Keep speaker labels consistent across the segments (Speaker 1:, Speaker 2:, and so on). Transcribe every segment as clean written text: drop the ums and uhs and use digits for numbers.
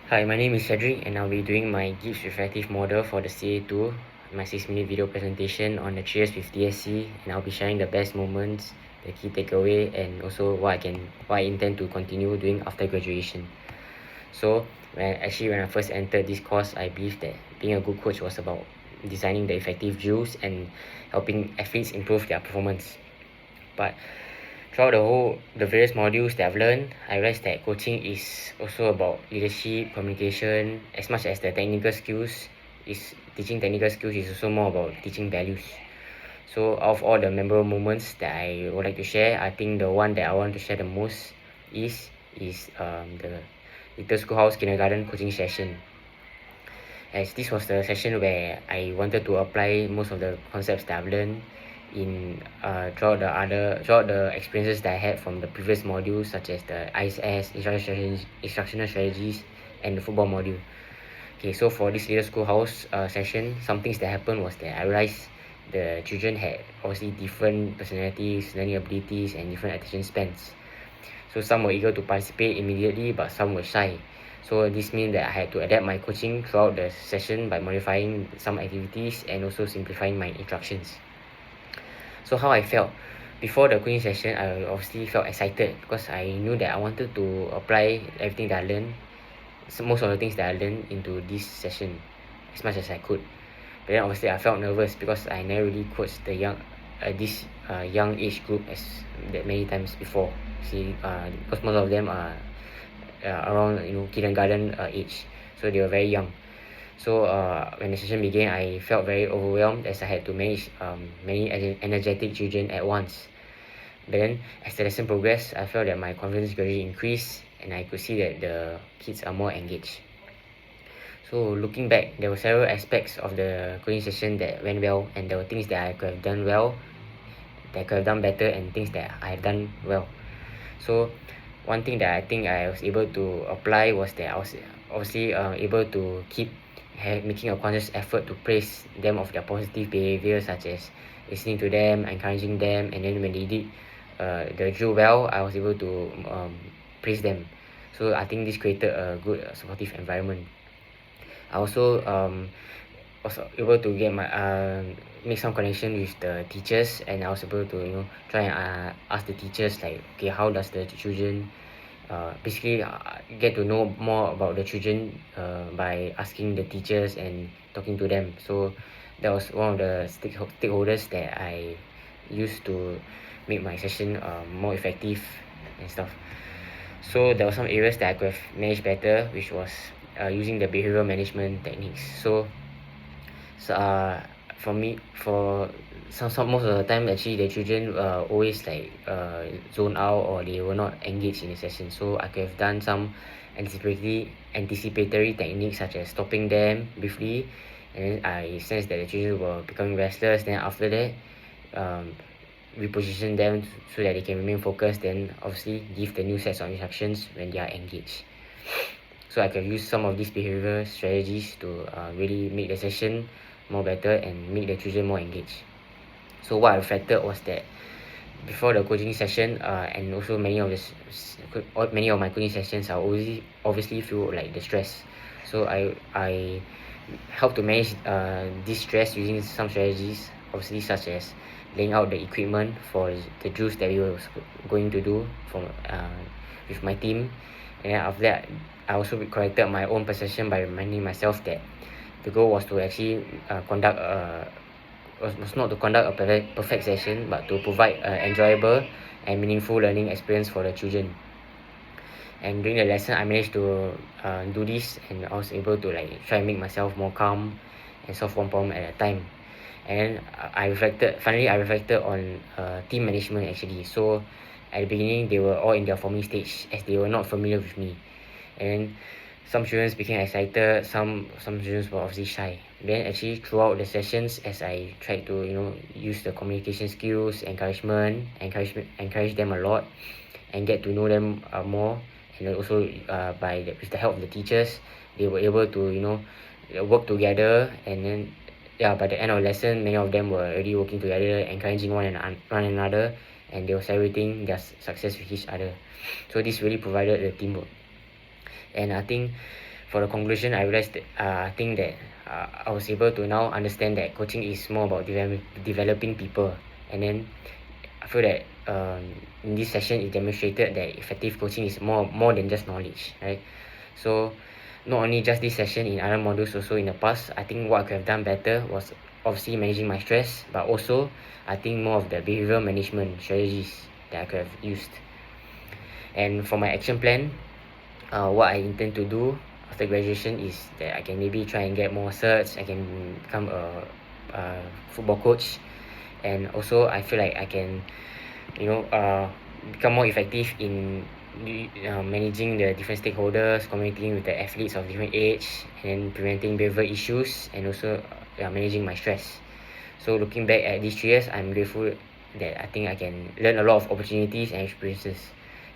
Speaker 1: Hi, my name is Cedric and I'll be doing my Gibbs refractive model for the CA2, my 6-minute video presentation on the 3 years with DSC, and I'll be sharing the best moments, the key takeaway, and also what I intend to continue doing after graduation. So when I first entered this course, I believed that being a good coach was about designing the effective drills and helping athletes improve their performance. But throughout the various modules that I've learned, I realized that coaching is also about leadership, communication, as much as the technical skills. Is teaching technical skills is also more about teaching values. So of all the memorable moments that I would like to share, I think the one that I want to share the most is the Little Schoolhouse Kindergarten coaching session, as this was the session where I wanted to apply most of the concepts that I've learned in throughout the experiences that I had from the previous modules, such as the ISS instructional strategies and the football module. Okay, so for this Little Schoolhouse session, some things that happened was that I realized the children had obviously different personalities, learning abilities, and different attention spans. So some were eager to participate immediately, but some were shy. So this means that I had to adapt my coaching throughout the session by modifying some activities and also simplifying my instructions. So how I felt before the coaching session, I obviously felt excited because I knew that I wanted to apply everything that I learned, most of the things that I learned into this session as much as I could. But then obviously I felt nervous because I never really coached the this young age group as that many times before. See, because most of them are around kindergarten age, so they were very young. So when the session began, I felt very overwhelmed as I had to manage many energetic children at once. But then as the lesson progressed, I felt that my confidence gradually increased and I could see that the kids are more engaged. So looking back, there were several aspects of the coding session that went well, and there were things that I could have done well, that I could have done better, and things that I have done well. So one thing that I think I was able to apply was that I was obviously able to keep making a conscious effort to praise them of their positive behavior, such as listening to them, encouraging them, and then when they did the drill well, I was able to praise them. So I think this created a good supportive environment. I also was able to get my make some connection with the teachers, and I was able to try and ask the teachers, like, okay, how does the children basically get to know more about the children by asking the teachers and talking to them. So that was one of the stakeholders that I used to make my session more effective and stuff. So there were some areas that I could have managed better, which was using the behavioral management techniques. So for me, for some most of the time, actually the children always like zone out, or they were not engaged in the session. So I could have done some anticipatory techniques, such as stopping them briefly, and then I sensed that the children were becoming restless. Then after that, um, reposition them so that they can remain focused, then obviously give the new sets of instructions when they are engaged. So I can use some of these behavioral strategies to really make the session more better and make the children more engaged. So what I reflected was that before the coaching session, and also many of my coaching sessions, I obviously feel like the stress. So I help to manage this stress using some strategies, obviously, such as laying out the equipment for the drills that we were going to do with my team. And then after that, I also corrected my own perception by reminding myself that the goal was to actually conduct was not to conduct a perfect session, but to provide an enjoyable and meaningful learning experience for the children. And during the lesson, I managed to do this, and I was able to like try and make myself more calm and solve one problem at a time. And then I reflected on team management, actually. So at the beginning, they were all in their forming stage, as they were not familiar with me. And some students became excited, some students were obviously shy. Then actually throughout the sessions, as I tried to use the communication skills, encourage them a lot, and get to know them more, and then also with the help of the teachers, they were able to work together. And then, yeah, by the end of the lesson, many of them were already working together, encouraging one another, and they were celebrating their success with each other. So this really provided the teamwork. And I think for the conclusion, I realized that I think that I was able to now understand that coaching is more about developing people. And then I feel that in this session it demonstrated that effective coaching is more than just knowledge, right? So not only just this session, in other modules also in the past, I think what I could have done better was obviously managing my stress, but also I think more of the behavioral management strategies that I could have used. And for my action plan, what I intend to do after graduation is that I can maybe try and get more certs. I can become a football coach, and also I feel like I can, you know, become more effective in managing the different stakeholders, communicating with the athletes of different age, and preventing behavioral issues, and also managing my stress. So looking back at these 3 years, I'm grateful that I think I can learn a lot of opportunities and experiences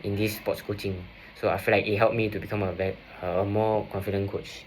Speaker 1: in this sports coaching. So I feel like it helped me to become a more confident coach.